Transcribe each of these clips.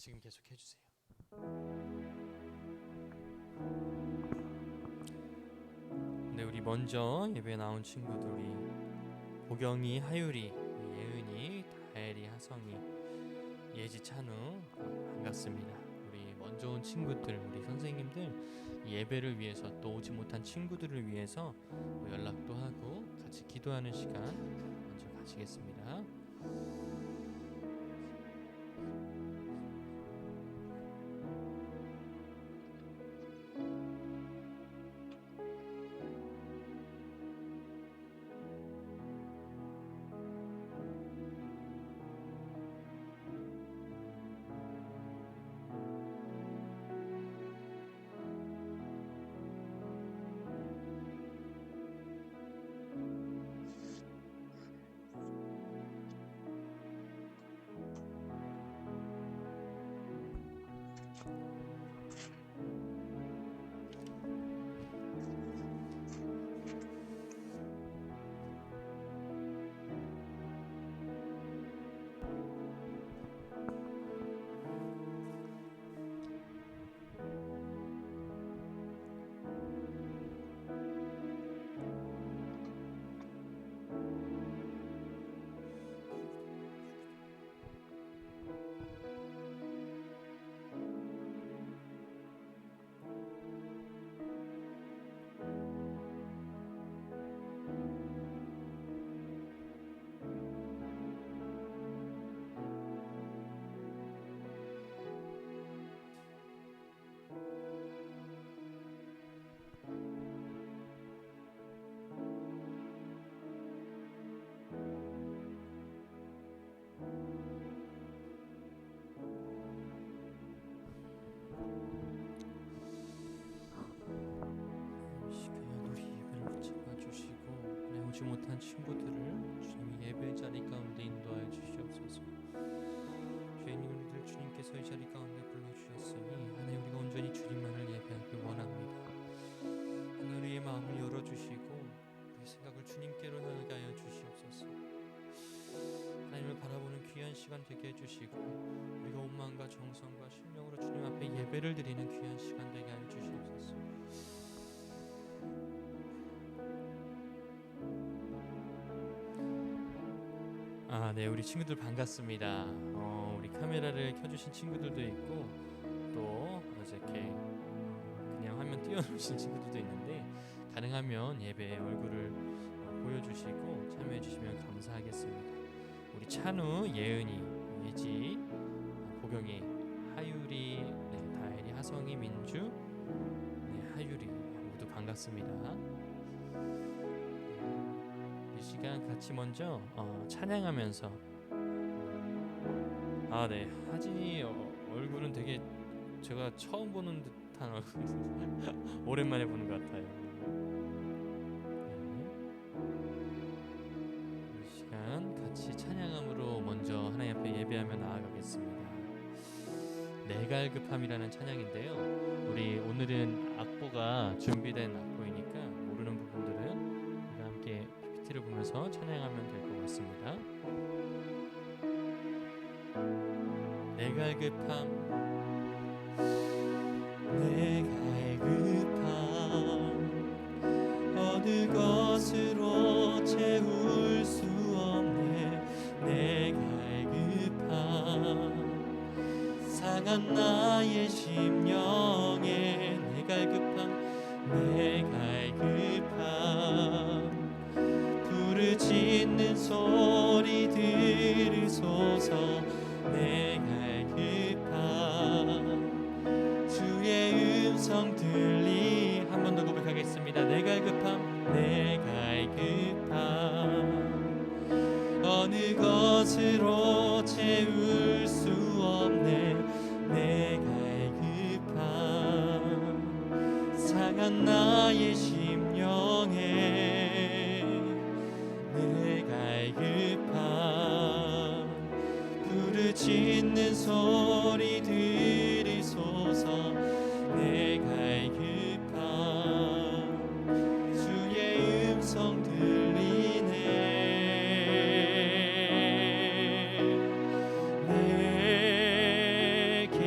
지금 계속 해주세요. 네, 우리 먼저 예배에 나온 친구들이 보경이, 하율이, 예은이, 다엘이, 하성이, 예지, 찬우 반갑습니다. 우리 먼저 온 친구들, 우리 선생님들 예배를 위해서 또 오지 못한 친구들을 위해서 연락도 하고 같이 기도하는 시간 먼저 가지겠습니다. 오지 못한 친구들을 주님이 예배 자리 가운데 인도하여 주시옵소서. 주님, 우리들 주님께서 이 자리 가운데 불러주셨으니 하나님, 우리가 온전히 주님만을 예배하길 원합니다. 하나님, 우리의 마음을 열어주시고 우리 생각을 주님께로 향하게 하여 주시옵소서. 하나님을 바라보는 귀한 시간 되게 해주시고 우리가 온 마음과 정성과 심령으로 주님 앞에 예배를 드리는 귀한 시간 되게 하여 주시옵소서. 네, 우리 친구들 반갑습니다. 우리 카메라를 켜주신 친구들도 있고 또 이렇게 그냥 화면 띄워놓으신 친구들도 있는데 가능하면 예배에 얼굴을 보여주시고 참여해주시면 감사하겠습니다. 우리 찬우, 예은이, 예지, 보경이, 하율이, 다엘이, 하성이, 민주, 하율이 모두 반갑습니다. 시간 같이 먼저 찬양하면서 네, 하진이 얼굴은 되게 제가 처음 보는 듯한 얼굴 오랜만에 보는 것 같아요. 이 시간 같이 찬양함으로 먼저 하나님 앞에 예배하며 나아가겠습니다. 내갈급함이라는 찬양인데요, 우리 오늘은 악보가 준비된 악보이니까 모르는 부분들은 우리가 함께 PPT를 보면서 찬양하면 될 것 같습니다. 내갈급함, 내갈급함, 어느 것으로 채울 수 없네. 내갈급함, 상한 나의 심령에 내갈급함, 내갈급함, 부르짖는 소리 들으소서. 내갈급함, 주의 음성 들리. 한 번 더 고백하겠습니다. 내갈급함, 내갈급함, 어느 것으로 채울 수 없네. 내갈급함, 상한 나의 심령에 내갈급함, 부르짖는 소리 들으소서. 내갈급함, 주의 음성 들리네. 내게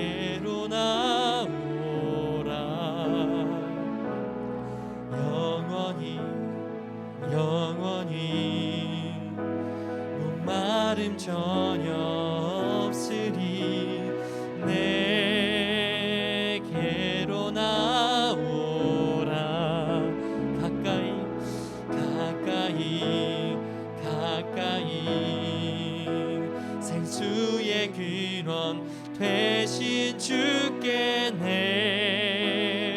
주께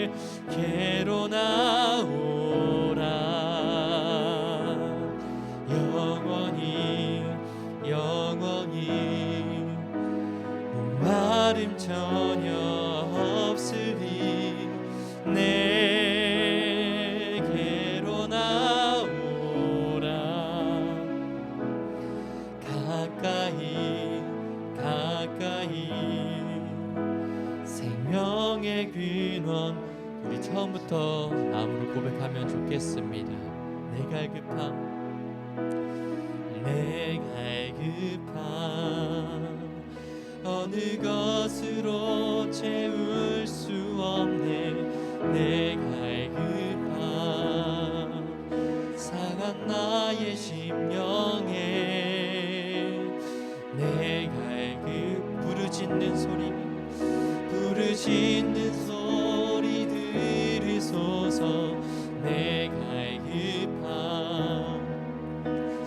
내게로 나오라. 영원히 영원히 목마름 전혀 없으리. 내게로 나오라. 가까이 가까이 생명의 근원. 우리 처음부터 마음으로 고백하면 좋겠습니다. 내 갈급함, 내 갈급함 어느 것으로 채울 수 없네. 내 갈급함 상한 나의 심령에 내 갈급 부르짖는 소리, 부르짖는 소리 들으소서. 내 갈급함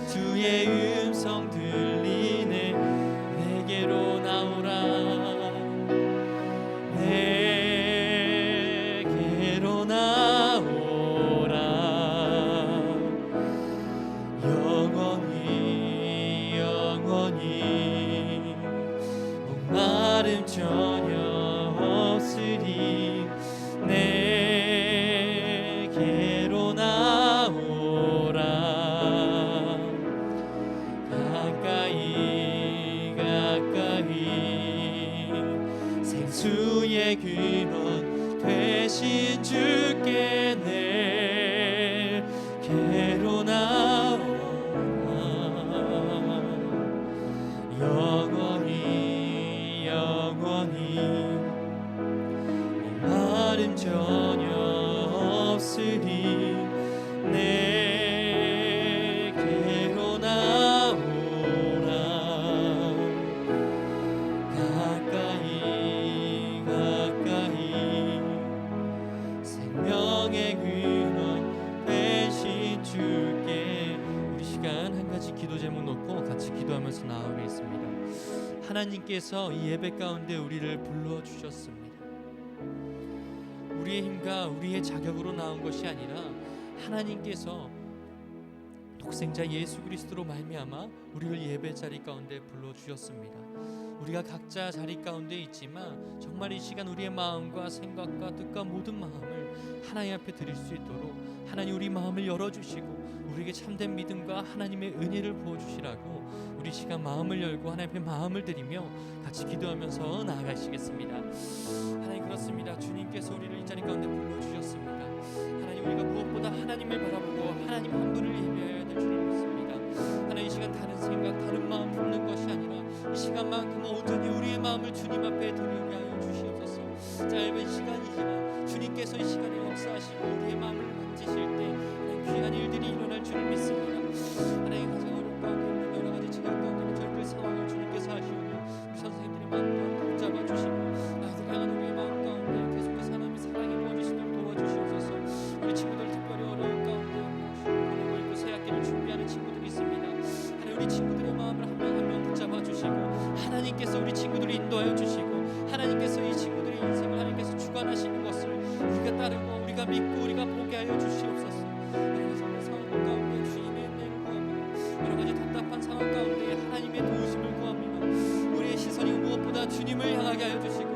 주의 음성 들리네. 내게로 나오라. 내게로 나오라. 영원히 영원히 목마름 전혀 없으리. 내게로 나오라. 가까이 가까이 생수의 근원 되신 주께 내게로 나오라. 영원히 영원히 목마름 전혀 없으리. 내게로 나오라. 가까이 가까이 생명의 근원 되신 주께. 우리 시간 한 가지 기도 제목 놓고 같이 기도하면서 나아가겠습니다. 하나님께서 이 예배 가운데 우리를 불러주셨습니다. 우리의 힘과 우리의 자격으로 나온 것이 아니라 하나님께서 독생자 예수 그리스도로 말미암아 우리를 예배 자리 가운데 불러주셨습니다. 우리가 각자 자리 가운데 있지만 정말 이 시간 우리의 마음과 생각과 뜻과 모든 마음을 하나님 앞에 드릴 수 있도록 하나님 우리 마음을 열어주시고 우리에게 참된 믿음과 하나님의 은혜를 부어주시라고 우리 시간 마음을 열고 하나님 앞에 마음을 드리며 같이 기도하면서 나아가시겠습니다. 하나님 그렇습니다. 주님께서 우리를 이 자리 가운데 불러주셨습니다. 하나님 우리가 무엇보다 하나님을 바라보고 하나님 한 분을 예배해야 될 줄을 믿습니다. 하나님 이 시간 다른 생각 다른 마음 품는 것이 아니라 이 시간만큼 온전히 우리의 마음을 주님 앞에 드리게 하여 주시옵소서. 짧은 시간이지만 주님께서 이 시간에 역사하시고 우리의 마음을 만지실 때 귀한 일들이 일어날 줄을 믿습니다. 하나님 가장 어려운 가운데 있는 여러 가지 지각 가운데 있는 저희들 상황을 주님께서 하시오니 우리 선생님들의 마음도 붙잡아 주시고 아이들 향한 우리의 마음 가운데 계속해서 하나님의 사랑이 부어주시도록 도와주시옵소서. 우리 친구들 특별히 어려운 가운데 보내고 있고 새 학기를 준비하는 친구들이 있습니다. 하나님 우리 친구들의 마음을 한 명 한 명 붙잡아 주시고 하나님께서 우리 친구들을 인도하여 주시고 하나님께서 이 친구들의 인생을 하나님께서 주관하시는 것을 우리가 따르고 우리가 믿고 우리가 보게 하여 주시옵소서. 여러 가지 상황 가운데 주님의 은혜를 구합니다. 여러 가지 답답한 상황 가운데 하나님의 도우심을 구합니다. 우리의 시선이 무엇보다 주님을 향하게 하여 주시고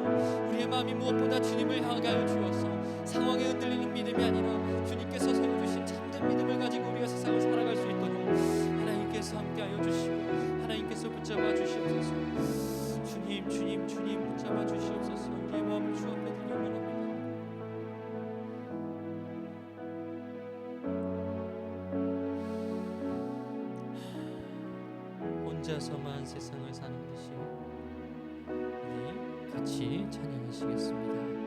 우리의 마음이 무엇보다 주님을 향하게 하여 주어서 상황에 흔들리는 믿음이 아니라 주님께서 세워주신 참된 믿음을 가지고 우리가 세상을 살아갈 수 있도록 하나님께서 함께 하여 주시고 하나님께서 붙잡아 주시옵소서. 주님 주님 주님 붙잡아 주시옵소서. 우리의 마음을 주 앞에 드리려 원합니다. 혼자서만 세상을 사는 듯이 우리 같이 찬양하시겠습니다.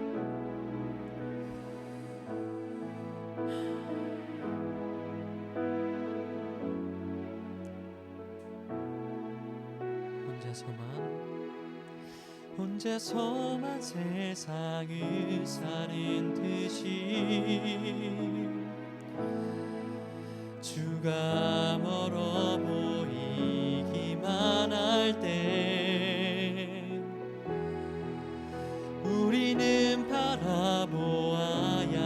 혼자서만 세상을 사는 듯이 주가 멀어 보이기만 할 때 우리 바라보아야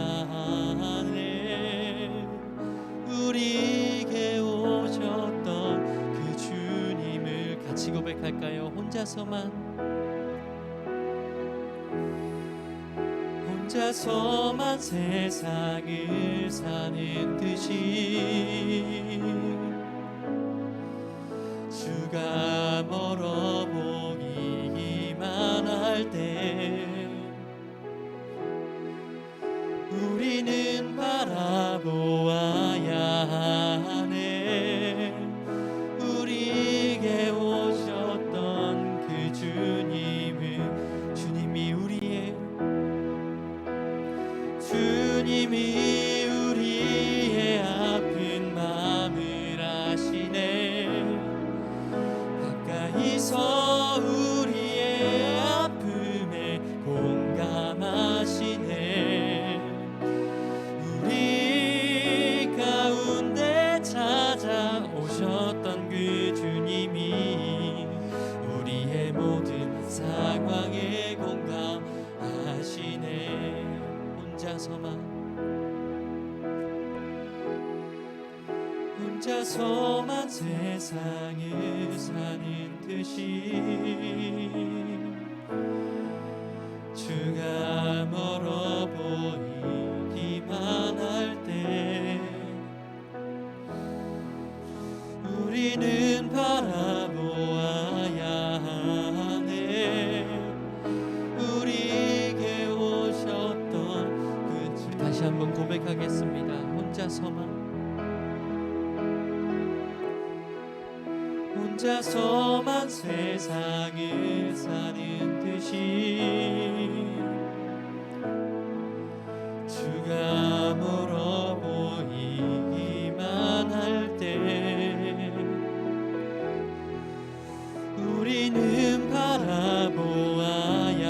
하네. 우리에게 오셨던 그 주님을 같이 고백할까요? 혼자서만 세상을 사는 듯이 주가 멀어 보이기만 할 때 우리는 바라보아야 하네. 우리에게 오셨던 그 주님을, 주님이 우리의 아픈 마음을 아시네. 가까이서 우리의 아픔에 공감하시네. 우리 가운데 찾아오셨던 그 주님이 우리의 모든 상황에 공감하시네. 혼자서만 세상을 사는 듯이 주가 멀어 보이기만 할 때 우리는 바라보아야 하네. 우리에게 오셨던 그, 다시 한번 고백하겠습니다. 혼자서만 세상을 사는 듯이 주가 멀어 보이기만 할 때 우리는 바라보아야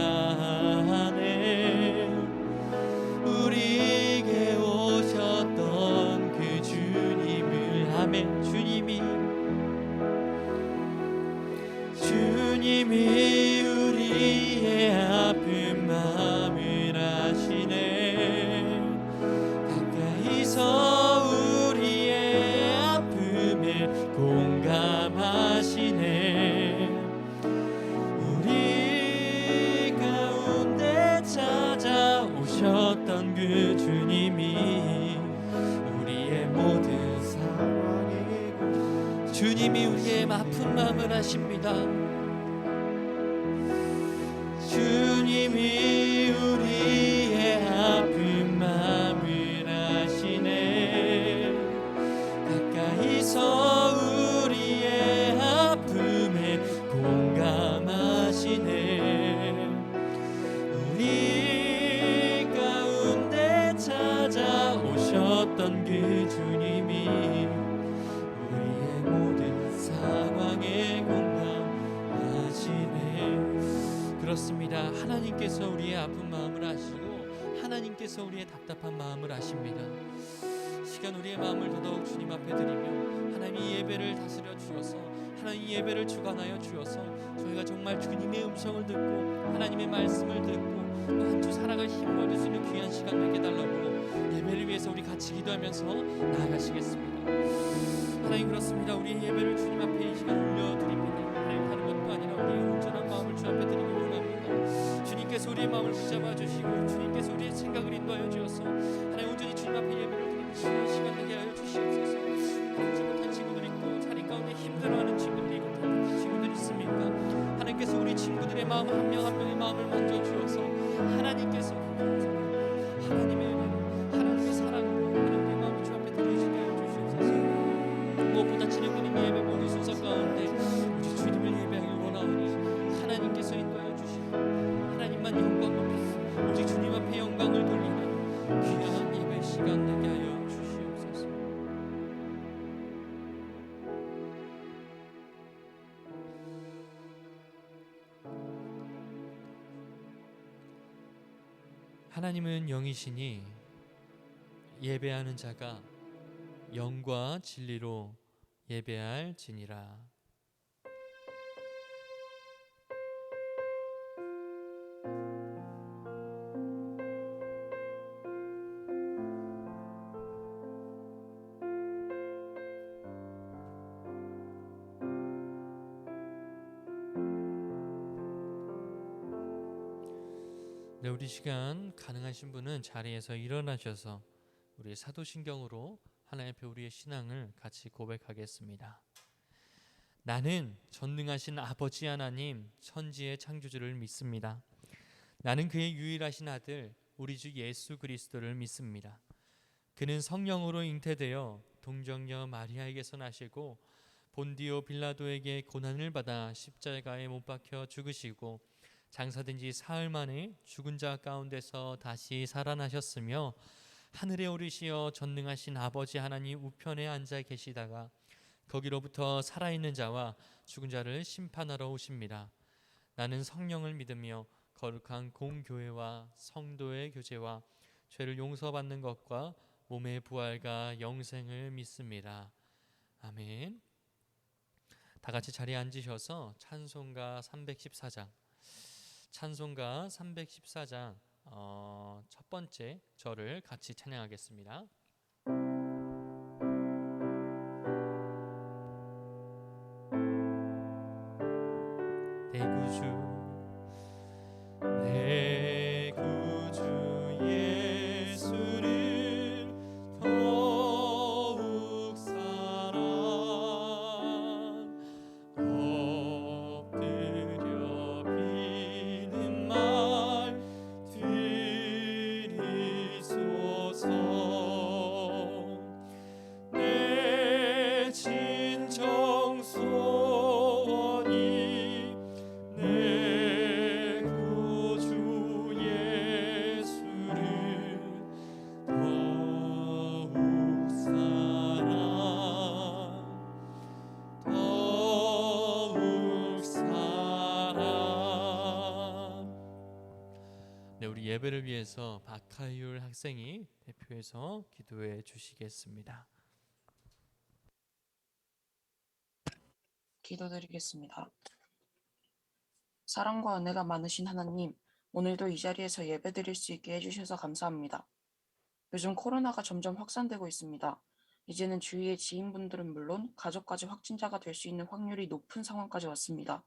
하네. 우리에게 오셨던 그 주님을. 아멘. 주님이 우리의 아픈 마음을 아시네. 가까이서 우리의 아픔에 공감하시네. 우리 가운데 찾아오셨던 그 주님이 우리의 모든 상황에, 주님이 우리의 아픈 마음을 아십니다. 주님이 우리의 아픈 마음을 아시네. 가까이서 우리의 아픔에 공감하시네. 우리 가운데 찾아오셨던 그 주님이 우리의 모든 상황에 공감하시네. 그렇습니다. 하나님께서 우리의 아픈 마음을 아시고 하나님께서 우리의 답답한 마음을 아십니다. 시간 우리의 마음을 더더욱 주님 앞에 드리며 하나님 이 예배를 다스려 주셔서, 하나님 이 예배를 주관하여 주셔서 저희가 정말 주님의 음성을 듣고 하나님의 말씀을 듣고 한 주 살아갈 힘을 얻을 수 있는 귀한 시간 되게 달라고 예배를 위해서 우리 같이 기도하면서 나아가시겠습니다. 하나님, 그렇습니다. 우리 예배를 주님 앞에 이 시간 올려드립니다. 하나님, 다른 것도 아니라 우리의 온전한 마음을 주 앞에 드리기 원합니다. 주님께서 우리의 마음을 붙잡아 주시고 주님께서 우리의 생각을 인도하여 주셔서 하나님 온전히 주님 앞에 예배를 드리는 시간 되게 하여 주시옵소서. 하나님, 못한 친구들 있고 자리 가운데 힘들어하는 친구들이 있고 답답한 친구들 있습니까? 하나님께서 우리 친구들의 마음 한 명 한 명의 마음을 만져 주셔서 하나님께서 하나님의 은혜로, 하나님의 사랑으로 하나님의 마음을 주 앞에 드리시게 하여 주시옵소서. 무엇보다 지내버린 예배 모든 순서 가운데 우리 주님을 예배하기 원하오니 하나님께서 인도하여 주시고 하나님만 영광 높이고 오직 주님 앞에 영광을 돌리는 귀한 예배 시간 되게 하여 주시옵소서. 하나님은 영이시니 예배하는 자가 영과 진리로 예배할지니라. 네, 우리 시간 가능하신 분은 자리에서 일어나셔서 우리 사도신경으로 하나님 앞에 우리의 신앙을 같이 고백하겠습니다. 나는 전능하신 아버지 하나님 천지의 창조주를 믿습니다. 나는 그의 유일하신 아들 우리 주 예수 그리스도를 믿습니다. 그는 성령으로 잉태되어 동정녀 마리아에게서 나시고 본디오 빌라도에게 고난을 받아 십자가에 못 박혀 죽으시고 장사된 지 사흘 만에 죽은 자 가운데서 다시 살아나셨으며 하늘에 오르시어 전능하신 아버지 하나님 우편에 앉아 계시다가 거기로부터 살아있는 자와 죽은 자를 심판하러 오십니다. 나는 성령을 믿으며 거룩한 공교회와 성도의 교제와 죄를 용서받는 것과 몸의 부활과 영생을 믿습니다. 아멘. 다 같이 자리에 앉으셔서 찬송가 314장 첫 번째 절을 같이 찬양하겠습니다. 내 구주 예수를 더욱 사랑 엎드려 비는 말 드리소서. 내 진정 소원이 내 구주 예수를 더욱 사랑 네, 우리 예배를 위해서 박하율 학생이 대표해서 기도해 주시겠습니다. 기도드리겠습니다. 사랑과 은혜가 많으신 하나님, 오늘도 이 자리에서 예배드릴 수 있게 해주셔서 감사합니다. 요즘 코로나가 점점 확산되고 있습니다. 이제는 주위의 지인분들은 물론 가족까지 확진자가 될 수 있는 확률이 높은 상황까지 왔습니다.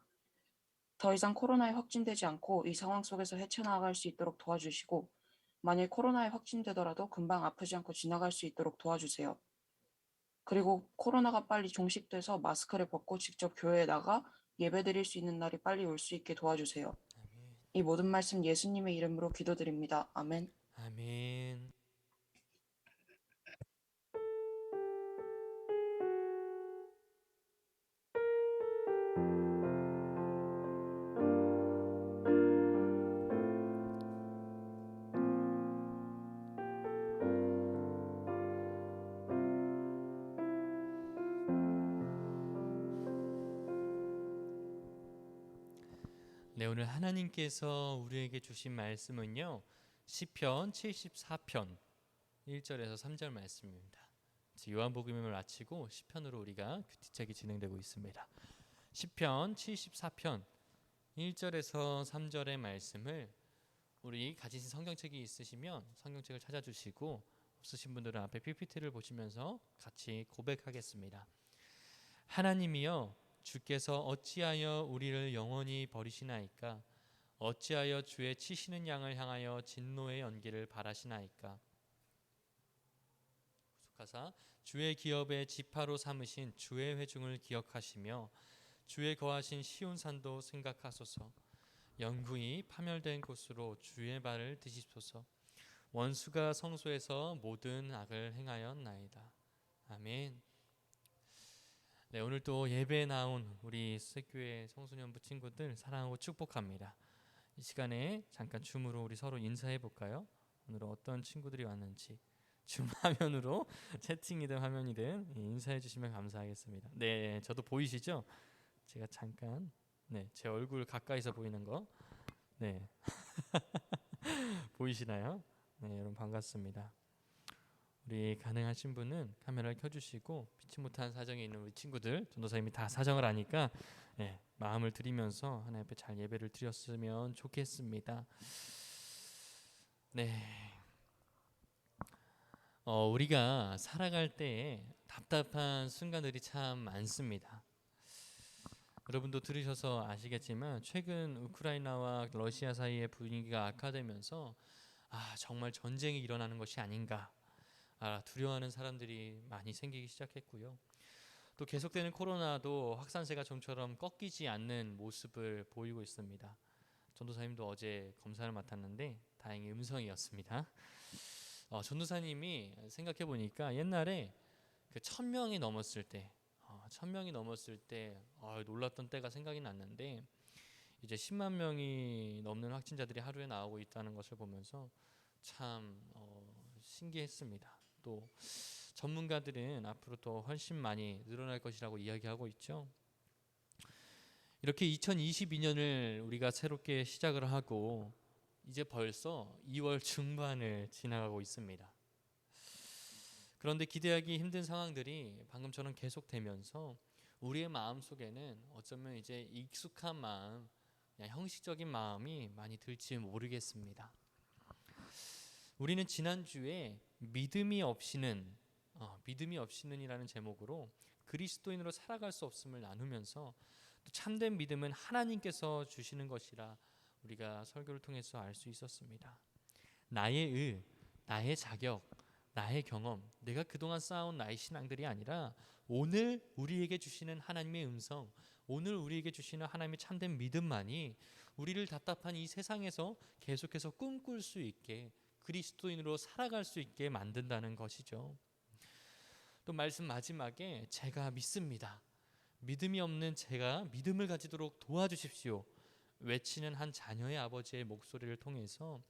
더 이상 코로나에 확진되지 않고 이 상황 속에서 헤쳐나갈 수 있도록 도와주시고, 만일 코로나에 확진되더라도 금방 아프지 않고 지나갈 수 있도록 도와주세요. 그리고 코로나가 빨리 종식돼서 마스크를 벗고 직접 교회에 나가 예배드릴 수 있는 날이 빨리 올 수 있게 도와주세요. 이 모든 말씀 예수님의 이름으로 기도드립니다. 아멘. 아멘. 네, 오늘 하나님께서 우리에게 주신 말씀은요, 시편 74편 1절에서 3절 말씀입니다. 요한복음을 마치고 시편으로 우리가 큐티책이 진행되고 있습니다. 시편 74편 1절에서 3절의 말씀을 우리 가지신 성경책이 있으시면 성경책을 찾아주시고 없으신 분들은 앞에 PPT를 보시면서 같이 고백하겠습니다. 하나님이여, 주께서 어찌하여 우리를 영원히 버리시나이까? 어찌하여 주의 치시는 양을 향하여 진노의 연기를 바라시나이까? 가사 주의 기업의 지파로 삼으신 주의 회중을 기억하시며 주의 거하신 시온산도 생각하소서. 영구히 파멸된 곳으로 주의 발을 드시소서. 원수가 성소에서 모든 악을 행하였나이다. 아멘. 네, 오늘 또 예배에 나온 우리 수색교회 청소년부 친구들 사랑하고 축복합니다. 이 시간에 잠깐 줌으로 우리 서로 인사해 볼까요? 오늘 어떤 친구들이 왔는지 줌 화면으로 채팅이든 화면이든 인사해 주시면 감사하겠습니다. 네, 저도 보이시죠? 제가 잠깐 제 얼굴 가까이서 보이는 거 보이시나요? 네, 여러분 반갑습니다. 우리 가능하신 분은 카메라를 켜주시고 피치 못한 사정에 있는 우리 친구들, 전도사님이 다 사정을 아니까 마음을 드리면서 하나님 앞에 잘 예배를 드렸으면 좋겠습니다. 네, 우리가 살아갈 때 답답한 순간들이 참 많습니다. 여러분도 들으셔서 아시겠지만 최근 우크라이나와 러시아 사이의 분위기가 악화되면서 정말 전쟁이 일어나는 것이 아닌가 두려워하는 사람들이 많이 생기기 시작했고요. 또 계속되는 코로나도 확산세가 좀처럼 꺾이지 않는 모습을 보이고 있습니다. 전도사님도 어제 검사를 맡았는데 다행히 음성이었습니다. 전도사님이 생각해 보니까 옛날에 그 1,000명이 넘었을 때, 1,000명이 넘었을 때 놀랐던 때가 생각이 났는데 이제 10만 명이 넘는 확진자들이 하루에 나오고 있다는 것을 보면서 참 신기했습니다. 또 전문가들은 앞으로 더 훨씬 많이 늘어날 것이라고 이야기하고 있죠. 이렇게 2022년을 우리가 새롭게 시작을 하고 이제 벌써 2월 중반을 지나가고 있습니다. 그런데 기대하기 힘든 상황들이 방금처럼 계속되면서 우리의 마음 속에는 어쩌면 이제 익숙한 마음, 그냥 형식적인 마음이 많이 들지 모르겠습니다. 우리는 지난주에 믿음이 없이는이라는 제목으로 그리스도인으로 살아갈 수 없음을 나누면서 또 참된 믿음은 하나님께서 주시는 것이라 우리가 설교를 통해서 알 수 있었습니다. 나의 나의 자격, 나의 경험, 내가 그동안 쌓아온 나의 신앙들이 아니라 오늘 우리에게 주시는 하나님의 음성, 오늘 우리에게 주시는 하나님의 참된 믿음만이 우리를 답답한 이 세상에서 계속해서 꿈꿀 수 있게 그리스도인으로 살아갈 수 있게 만든다는 것이죠. 또 말씀 마지막에 제가 믿습니다. 믿음이 없는 제가 믿음을 가지도록 도와주십시오. 외치는 한 자녀의 아버지의 목소리를 통해서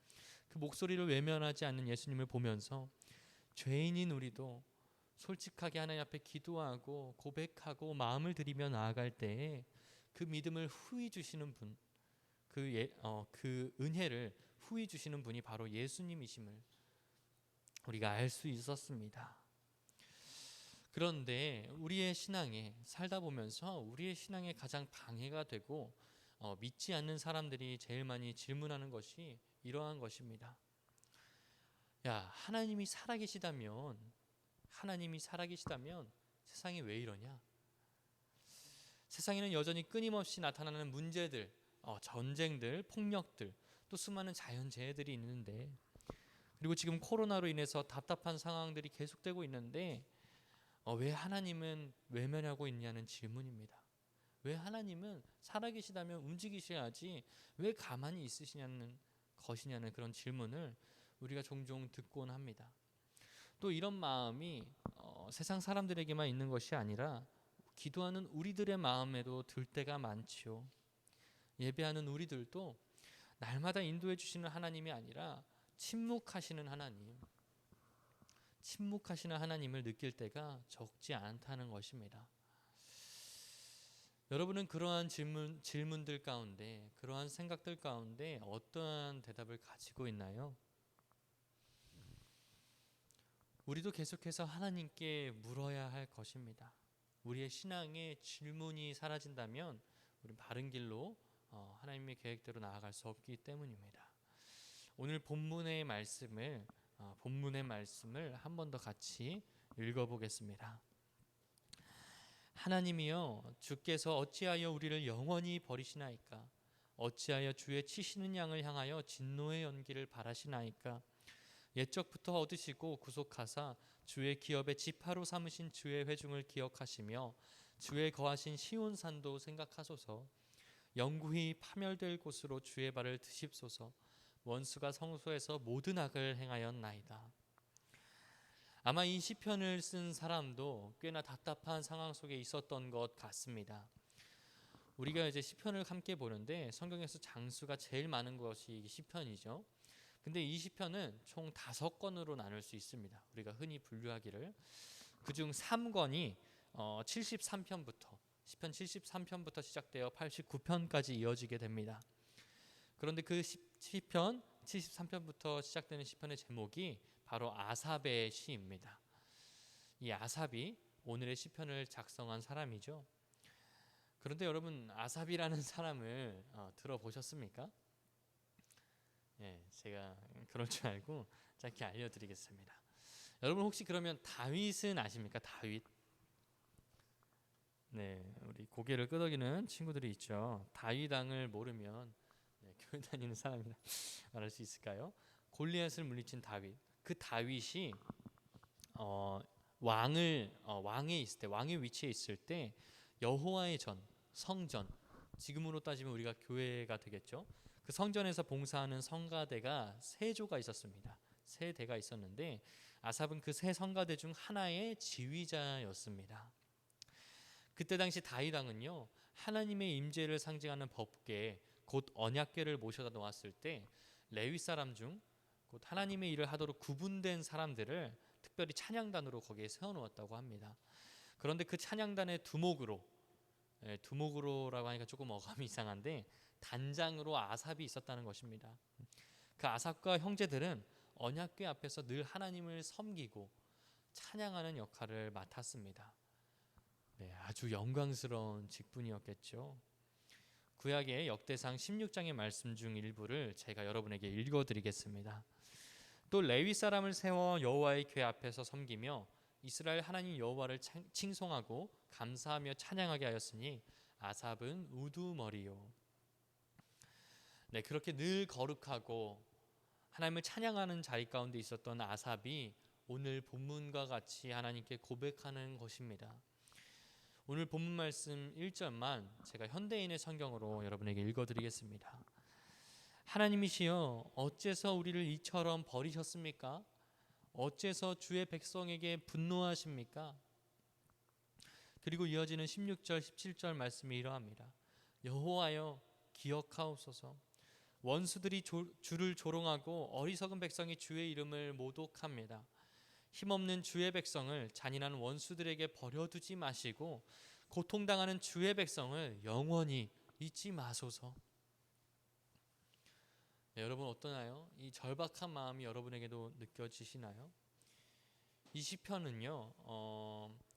그 목소리를 외면하지 않는 예수님을 보면서 죄인인 우리도 솔직하게 하나님 앞에 기도하고 고백하고 마음을 들이며 나아갈 때에 그 믿음을 후히 주시는 분, 그 은혜를 후히 주시는 분이 바로 예수님이심을 우리가 알 수 있었습니다. 그런데 우리의 신앙에 살다 보면서 우리의 신앙에 가장 방해가 되고 믿지 않는 사람들이 제일 많이 질문하는 것이 이러한 것입니다. 하나님이 살아계시다면 세상이 왜 이러냐? 세상에는 여전히 끊임없이 나타나는 문제들, 전쟁들, 폭력들, 또 수많은 자연재해들이 있는데, 그리고 지금 코로나로 인해서 답답한 상황들이 계속되고 있는데 왜 하나님은 외면하고 있냐는 질문입니다. 왜 하나님은 살아계시다면 움직이셔야지 왜 가만히 있으시냐는 것이냐는 그런 질문을 우리가 종종 듣곤 합니다. 또 이런 마음이 세상 사람들에게만 있는 것이 아니라 기도하는 우리들의 마음에도 들 때가 많지요. 예배하는 우리들도 날마다 인도해 주시는 하나님이 아니라 침묵하시는 하나님을 느낄 때가 적지 않다는 것입니다. 여러분은 그러한 질문들 가운데, 그러한 생각들 가운데 어떠한 대답을 가지고 있나요? 우리도 계속해서 하나님께 물어야 할 것입니다. 우리의 신앙의 질문이 사라진다면 우리는 바른 길로 하나님의 계획대로 나아갈 수 없기 때문입니다. 오늘 본문의 말씀을 한 번 더 같이 읽어보겠습니다. 하나님이여, 주께서 어찌하여 우리를 영원히 버리시나이까? 어찌하여 주의 치시는 양을 향하여 진노의 연기를 바라시나이까? 옛적부터 얻으시고 구속하사 주의 기업의 지파로 삼으신 주의 회중을 기억하시며 주의 거하신 시온산도 생각하소서. 영구히 파멸될 곳으로 주의 발을 드십소서. 원수가 성소에서 모든 악을 행하였나이다. 아마 이 시편을 쓴 사람도 꽤나 답답한 상황 속에 있었던 것 같습니다. 우리가 이제 시편을 함께 보는데 성경에서 장수가 제일 많은 것이 시편이죠. 근데 이 시편은 총 5권으로 나눌 수 있습니다. 우리가 흔히 분류하기를 그중 3권이 73편부터 시편 73편부터 시작되어 89편까지 이어지게 됩니다. 그런데 그 시편 73편부터 시작되는 시편의 제목이 바로 아삽의 시입니다. 이 아삽이 오늘의 시편을 작성한 사람이죠. 그런데 여러분, 아삽이라는 사람을 들어보셨습니까? 제가 그럴 줄 알고 짧게 알려드리겠습니다. 여러분 혹시 그러면 다윗은 아십니까? 다윗. 네, 우리 고개를 끄덕이는 친구들이 있죠. 다윗왕을 모르면 교회 다니는 사람이라 말할 수 있을까요? 골리앗을 물리친 다윗. 그 다윗이 왕에 있을 때, 왕의 위치에 있을 때 여호와의 전, 성전, 지금으로 따지면 우리가 교회가 되겠죠. 그 성전에서 봉사하는 성가대가 세 조가 있었습니다. 세 대가 있었는데 아삽은 그 세 성가대 중 하나의 지휘자였습니다. 그때 당시 다윗 왕은요, 하나님의 임재를 상징하는 법궤 곧 언약궤를 모셔다 놓았을 때 레위 사람 중 곧 하나님의 일을 하도록 구분된 사람들을 특별히 찬양단으로 거기에 세워놓았다고 합니다. 그런데 그 찬양단의 두목으로라고 하니까 조금 어감이 이상한데 단장으로 아삽이 있었다는 것입니다. 그 아삽과 형제들은 언약궤 앞에서 늘 하나님을 섬기고 찬양하는 역할을 맡았습니다. 네, 아주 영광스러운 직분이었겠죠. 구약의 역대상 16장의 말씀 중 일부를 제가 여러분에게 읽어드리겠습니다. 또 레위 사람을 세워 여호와의 궤 앞에서 섬기며 이스라엘 하나님 여호와를 칭송하고 감사하며 찬양하게 하였으니 아삽은 우두머리요. 네, 그렇게 늘 거룩하고 하나님을 찬양하는 자리 가운데 있었던 아삽이 오늘 본문과 같이 하나님께 고백하는 것입니다. 오늘 본문 말씀 1절만 제가 현대인의 성경으로 여러분에게 읽어드리겠습니다. 하나님이시여 어째서 우리를 이처럼 버리셨습니까? 어째서 주의 백성에게 분노하십니까? 그리고 이어지는 16절 17절 말씀이 이러합니다. 여호와여 기억하옵소서. 원수들이 주를 조롱하고 어리석은 백성이 주의 이름을 모독합니다. 힘없는 주의 백성을 잔인한 원수들에게 버려두지 마시고 고통당하는 주의 백성을 영원히 잊지 마소서. 네, 여러분 어떠나요? 이 절박한 마음이 여러분에게도 느껴지시나요? 이 시편은요,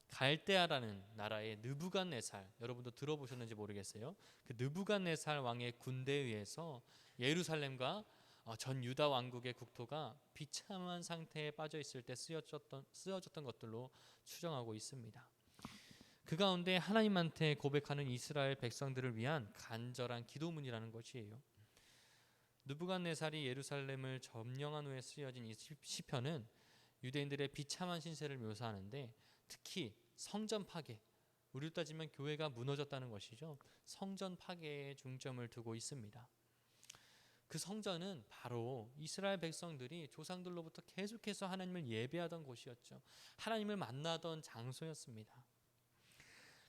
갈대아라는 나라의 느부갓네살, 여러분도 들어보셨는지 모르겠어요. 그 느부갓네살 왕의 군대에 의해서 예루살렘과 전 유다 왕국의 국토가 비참한 상태에 빠져 있을 때 쓰여졌던 것들로 추정하고 있습니다. 그 가운데 하나님한테 고백하는 이스라엘 백성들을 위한 간절한 기도문이라는 것이에요. 느부갓네살이 예루살렘을 점령한 후에 쓰여진 이 시편은 유대인들의 비참한 신세를 묘사하는데 특히 성전 파괴, 우리로 따지면 교회가 무너졌다는 것이죠. 성전 파괴에 중점을 두고 있습니다. 그 성전은 바로 이스라엘 백성들이 조상들로부터 계속해서 하나님을 예배하던 곳이었죠. 하나님을 만나던 장소였습니다.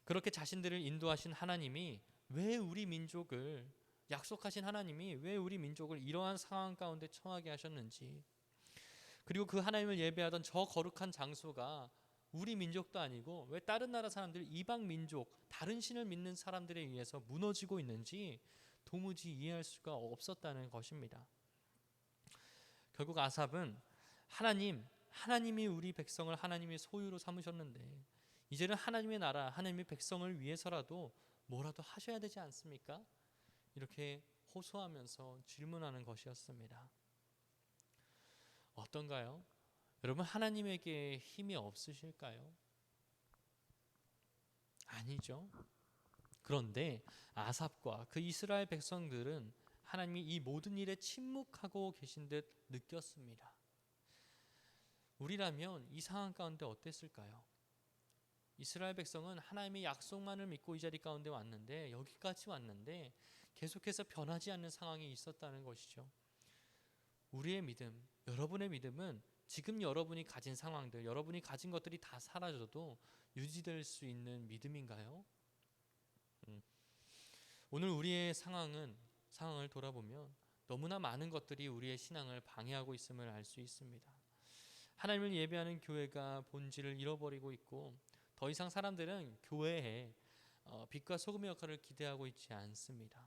그렇게 자신들을 인도하신 하나님이 왜 우리 민족을 약속하신 하나님이 왜 우리 민족을 이러한 상황 가운데 처하게 하셨는지, 그리고 그 하나님을 예배하던 저 거룩한 장소가 우리 민족도 아니고 왜 다른 나라 사람들, 이방 민족, 다른 신을 믿는 사람들에 의해서 무너지고 있는지 도무지 이해할 수가 없었다는 것입니다. 결국 아삽은 하나님이 우리 백성을 하나님의 소유로 삼으셨는데 이제는 하나님의 나라, 하나님의 백성을 위해서라도 뭐라도 하셔야 되지 않습니까? 이렇게 호소하면서 질문하는 것이었습니다. 어떤가요? 여러분, 하나님에게 힘이 없으실까요? 아니죠. 그런데 아삽과 그 이스라엘 백성들은 하나님이 이 모든 일에 침묵하고 계신 듯 느꼈습니다. 우리라면 이 상황 가운데 어땠을까요? 이스라엘 백성은 하나님의 약속만을 믿고 이 자리 가운데 왔는데, 여기까지 왔는데 계속해서 변하지 않는 상황이 있었다는 것이죠. 우리의 믿음, 여러분의 믿음은 지금 여러분이 가진 상황들, 여러분이 가진 것들이 다 사라져도 유지될 수 있는 믿음인가요? 오늘 우리의 상황을 돌아보면 너무나 많은 것들이 우리의 신앙을 방해하고 있음을 알 수 있습니다. 하나님을 예배하는 교회가 본질을 잃어버리고 있고 더 이상 사람들은 교회에 빛과 소금의 역할을 기대하고 있지 않습니다.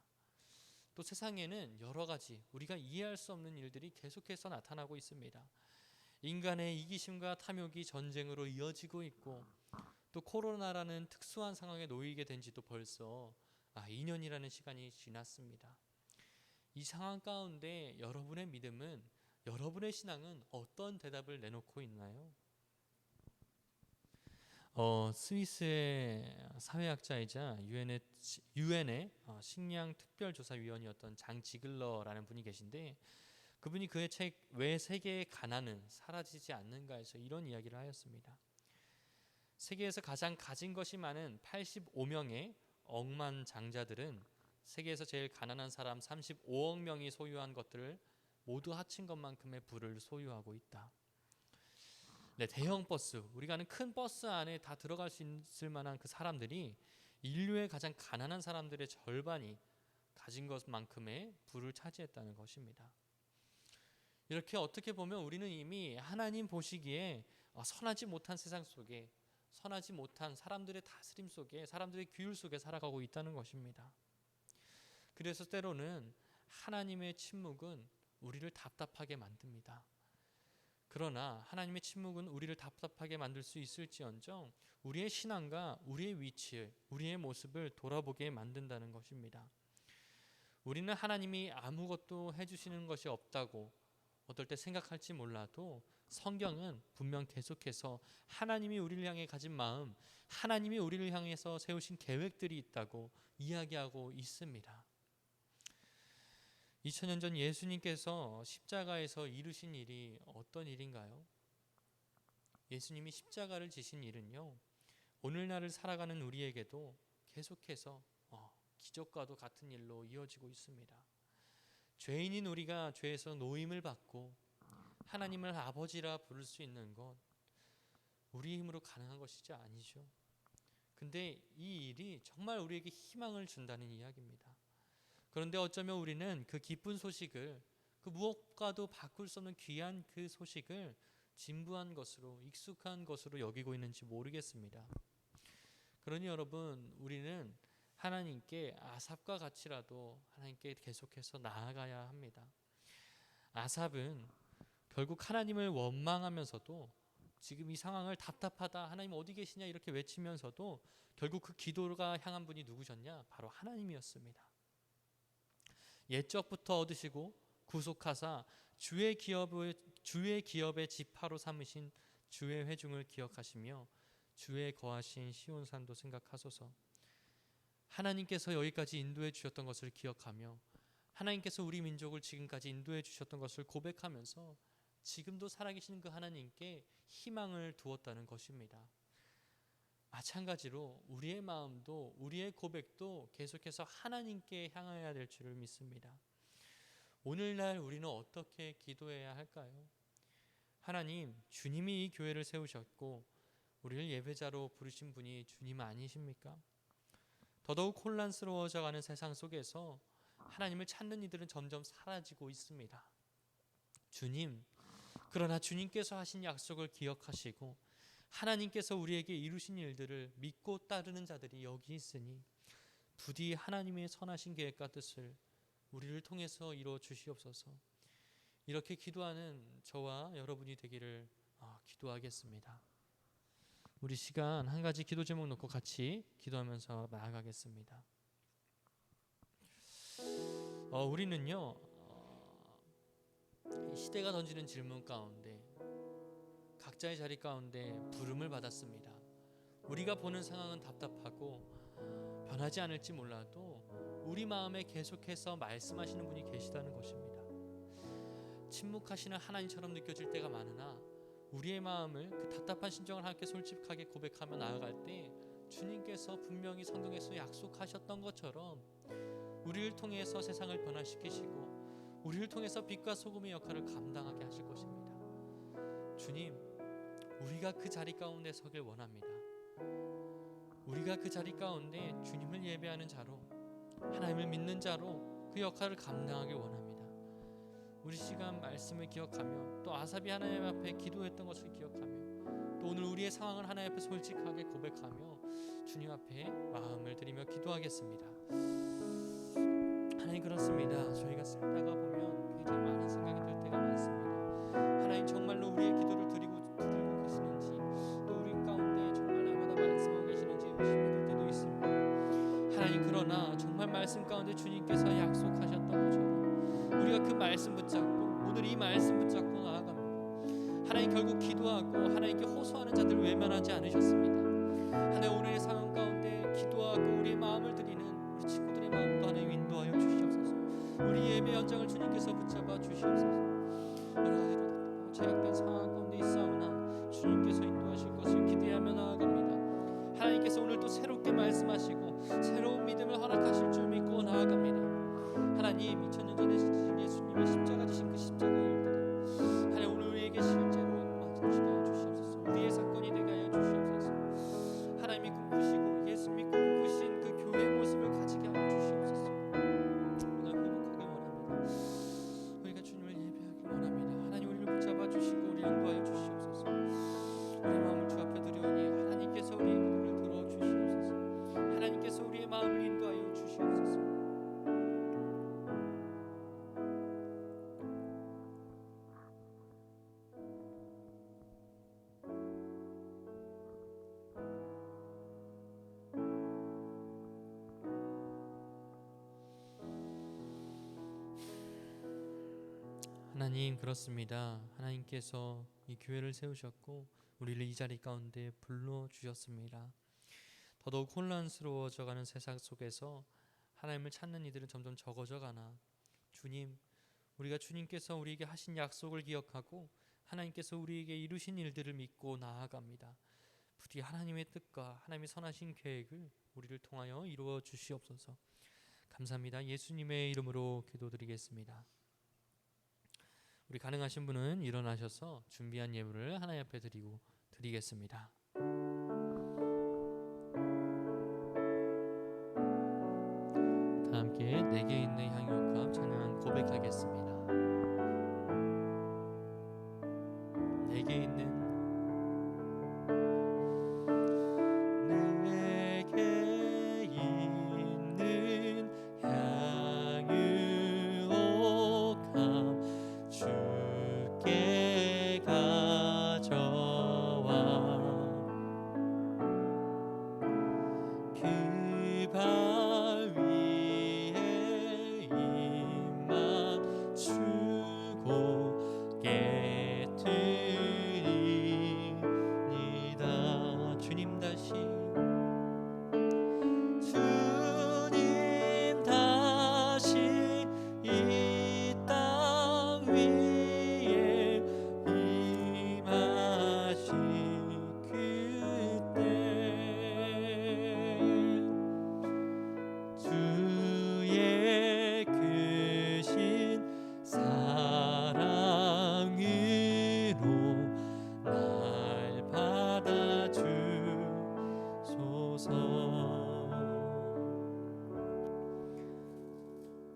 또 세상에는 여러 가지 우리가 이해할 수 없는 일들이 계속해서 나타나고 있습니다. 인간의 이기심과 탐욕이 전쟁으로 이어지고 있고, 또 코로나라는 특수한 상황에 놓이게 된 지도 벌써 2년이라는 시간이 지났습니다. 이 상황 가운데 여러분의 믿음은, 여러분의 신앙은 어떤 대답을 내놓고 있나요? 스위스의 사회학자이자 유엔의 식량 특별조사위원이었던 장 지글러라는 분이 계신데, 그분이 그의 책 왜 세계의 가난은 사라지지 않는가에서 이런 이야기를 하였습니다. 세계에서 가장 가진 것이 많은 85명의 억만장자들은 세계에서 제일 가난한 사람 35억 명이 소유한 것들을 모두 합친 것만큼의 부를 소유하고 있다. 네, 대형 버스, 우리가 아는 큰 버스 안에 다 들어갈 수 있을 만한 그 사람들이 인류의 가장 가난한 사람들의 절반이 가진 것만큼의 부를 차지했다는 것입니다. 이렇게 어떻게 보면 우리는 이미 하나님 보시기에 선하지 못한 세상 속에, 선하지 못한 사람들의 다스림 속에, 사람들의 규율 속에 살아가고 있다는 것입니다. 그래서 때로는 하나님의 침묵은 우리를 답답하게 만듭니다. 그러나 하나님의 침묵은 우리를 답답하게 만들 수 있을지언정 우리의 신앙과 우리의 위치, 우리의 모습을 돌아보게 만든다는 것입니다. 우리는 하나님이 아무것도 해주시는 것이 없다고 어떨 때 생각할지 몰라도 성경은 분명 계속해서 하나님이 우리를 향해 가진 마음, 하나님이 우리를 향해서 세우신 계획들이 있다고 이야기하고 있습니다. 2000년 전 예수님께서 십자가에서 이루신 일이 어떤 일인가요? 예수님이 십자가를 지신 일은요, 오늘날을 살아가는 우리에게도 계속해서 기적과도 같은 일로 이어지고 있습니다. 죄인인 우리가 죄에서 노임을 받고 하나님을 아버지라 부를 수 있는 것, 우리 힘으로 가능한 것이지 아니죠. 근데 이 일이 정말 우리에게 희망을 준다는 이야기입니다. 그런데 어쩌면 우리는 그 기쁜 소식을, 그 무엇과도 바꿀 수 없는 귀한 그 소식을 진부한 것으로, 익숙한 것으로 여기고 있는지 모르겠습니다. 그러니 여러분, 우리는 하나님께 아삽과 같이라도 하나님께 계속해서 나아가야 합니다. 아삽은 결국 하나님을 원망하면서도 지금 이 상황을 답답하다, 하나님 어디 계시냐 이렇게 외치면서도 결국 그 기도가 향한 분이 누구셨냐? 바로 하나님이었습니다. 옛적부터 얻으시고 구속하사 주의 기업의 지파로 삼으신 주의 회중을 기억하시며 주의 거하신 시온산도 생각하소서. 하나님께서 여기까지 인도해 주셨던 것을 기억하며 하나님께서 우리 민족을 지금까지 인도해 주셨던 것을 고백하면서 지금도 살아계신 그 하나님께 희망을 두었다는 것입니다. 마찬가지로 우리의 마음도, 우리의 고백도 계속해서 하나님께 향해야 될 줄을 믿습니다. 오늘날 우리는 어떻게 기도해야 할까요? 하나님, 주님이 이 교회를 세우셨고 우리를 예배자로 부르신 분이 주님 아니십니까? 더더욱 혼란스러워져가는 세상 속에서 하나님을 찾는 이들은 점점 사라지고 있습니다. 주님, 그러나 주님께서 하신 약속을 기억하시고 하나님께서 우리에게 이루신 일들을 믿고 따르는 자들이 여기 있으니 부디 하나님의 선하신 계획과 뜻을 우리를 통해서 이루어 주시옵소서. 이렇게 기도하는 저와 여러분이 되기를 기도하겠습니다. 우리 시간 한 가지 기도 제목 놓고 같이 기도하면서 나아가겠습니다. 우리는요, 시대가 던지는 질문 가운데 각자의 자리 가운데 부름을 받았습니다. 우리가 보는 상황은 답답하고 변하지 않을지 몰라도 우리 마음에 계속해서 말씀하시는 분이 계시다는 것입니다. 침묵하시는 하나님처럼 느껴질 때가 많으나 우리의 마음을, 그 답답한 심정을 하나님께 솔직하게 고백하며 나아갈 때 주님께서 분명히 성경에서 약속하셨던 것처럼 우리를 통해서 세상을 변화시키시고 우리를 통해서 빛과 소금의 역할을 감당하게 하실 것입니다. 주님, 우리가 그 자리 가운데 서길 원합니다. 우리가 그 자리 가운데 주님을 예배하는 자로, 하나님을 믿는 자로 그 역할을 감당하길 원합니다. 우리 시간 말씀을 기억하며 또 아삽이 하나님 앞에 기도했던 것을 기억하며 또 오늘 우리의 상황을 하나님 앞에 솔직하게 고백하며 주님 앞에 마음을 드리며 기도하겠습니다. 하나님, 그렇습니다. 저희가 살다가 보면 굉장히 많은 생각이 들 때가 많습니다. 하나님, 정말로 우리의 기도를 드리고 계시는지, 또 우리 가운데 정말 날마다 말씀하고 계시는지 의심이 들 때도 있습니다. 하나님, 그러나 정말 말씀 가운데 주님께서 약속하셨던 것처럼 우리가 그 말씀 붙잡고 오늘 이 말씀 붙잡고 나아갑니다. 하나님, 결국 기도하고 하나님께 호소하는 자들을 외면하지 않으셨습니다. 하나님 오늘의 상황 가운데 기도하고 우리의 마음을 드리는 우리 친구들의 마음도 하나님 인도하여 주시옵소서. 우리 예배 현장을 주님께서 붙잡아 주시옵소서. 여러 가지로 답답하고 제약된 상황 가운데 있사오나 주님께서 인도하실 것을 기대하며 나아갑니다. 하나님께서 오늘도 새롭게 말씀하시고 새로운 믿음을 허락하실 줄 믿고 나아갑니다. 하나님 2000년 전에 지신 예수님의 십자가 지신 그 십자가의 일들이 하나님 오늘 우리에게 실제로 맞춰지게 하여 주시옵소서. 우리의 사건이 되게 하여 주시옵소서. 하나님이 꿈꾸시고 예수님이 꿈꾸신 그 교회의 모습을 가지게 하여 주시옵소서. 우리가 회복하기 원합니다. 우리가 주님을 예배하기 원합니다. 하나님 우리를 붙잡아 주시고 우리를 인도하여 주시옵소서. 우리의 마음을 주 앞에 드리오니 하나님께서 우리의 기도를 들어 주시옵소서. 하나님께서 우리의 마음을 인도하여 주시옵소서. 하나님 그렇습니다. 하나님께서 이 교회를 세우셨고 우리를 이 자리 가운데 불러주셨습니다. 더더욱 혼란스러워져가는 세상 속에서 하나님을 찾는 이들은 점점 적어져 가나 주님, 우리가 주님께서 우리에게 하신 약속을 기억하고 하나님께서 우리에게 이루신 일들을 믿고 나아갑니다. 부디 하나님의 뜻과 하나님의 선하신 계획을 우리를 통하여 이루어 주시옵소서. 감사합니다. 예수님의 이름으로 기도드리겠습니다. 우리 가능하신 분은 일어나셔서 준비한 예물을 하나님 앞에 드리겠습니다. 다 함께 내게 있는 향유값 찬양 고백하겠습니다. 내게 있는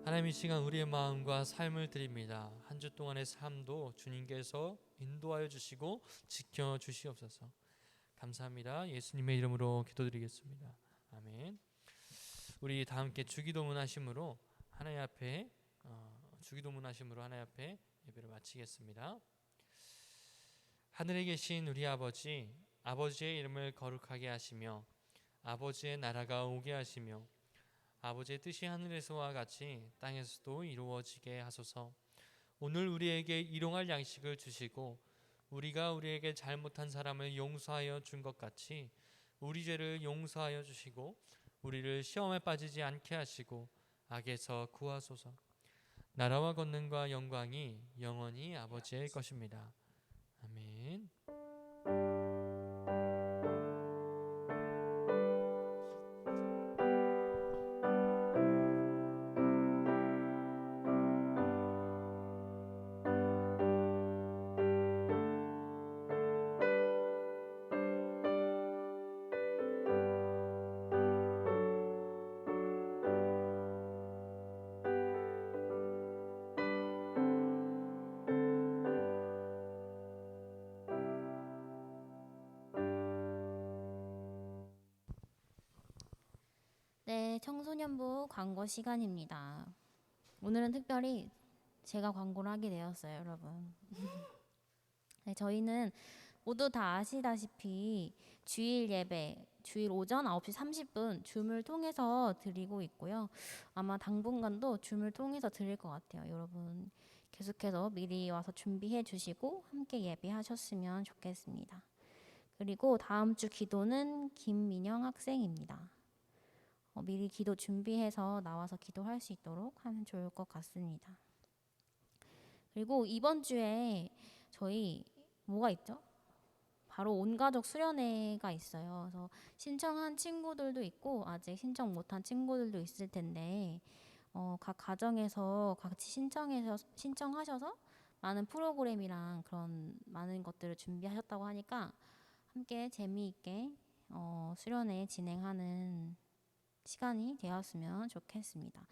하나님 이 시간 우리의 마음과 삶을 드립니다. 한 주 동안의 삶도 주님께서 인도하여 주시고 지켜 주시옵소서. 감사합니다. 예수님의 이름으로 기도드리겠습니다. 아멘. 우리 다 함께 주기도문 하심으로 하나님 앞에 예배를 마치겠습니다. 하늘에 계신 우리 아버지, 아버지의 이름을 거룩하게 하시며 아버지의 나라가 오게 하시며 아버지의 뜻이 하늘에서와 같이 땅에서도 이루어지게 하소서. 오늘 우리에게 일용할 양식을 주시고 우리가 우리에게 잘못한 사람을 용서하여 준 것 같이 우리 죄를 용서하여 주시고 우리를 시험에 빠지지 않게 하시고 악에서 구하소서. 나라와 권능과 영광이 영원히 아버지의 것입니다. 아멘. 네, 청소년부 광고 시간입니다. 오늘은 특별히 제가 광고를 하게 되었어요, 여러분. 네, 저희는 모두 다 아시다시피 주일 예배, 주일 오전 9시 30분 줌을 통해서 드리고 있고요. 아마 당분간도 줌을 통해서 드릴 것 같아요. 여러분 계속해서 미리 와서 준비해 주시고 함께 예배하셨으면 좋겠습니다. 그리고 다음 주 기도는 김민영 학생입니다. 미리 기도 준비해서 나와서 기도할 수 있도록 하면 좋을 것 같습니다. 그리고 이번 주에 저희 뭐가 있죠? 바로 온가족 수련회가 있어요. 그래서 신청한 친구들도 있고 아직 신청 못한 친구들도 있을 텐데 각 가정에서 같이 신청하셔서 많은 프로그램이랑 그런 많은 것들을 준비하셨다고 하니까 함께 재미있게 수련회 진행하는 시간이 되었으면 좋겠습니다.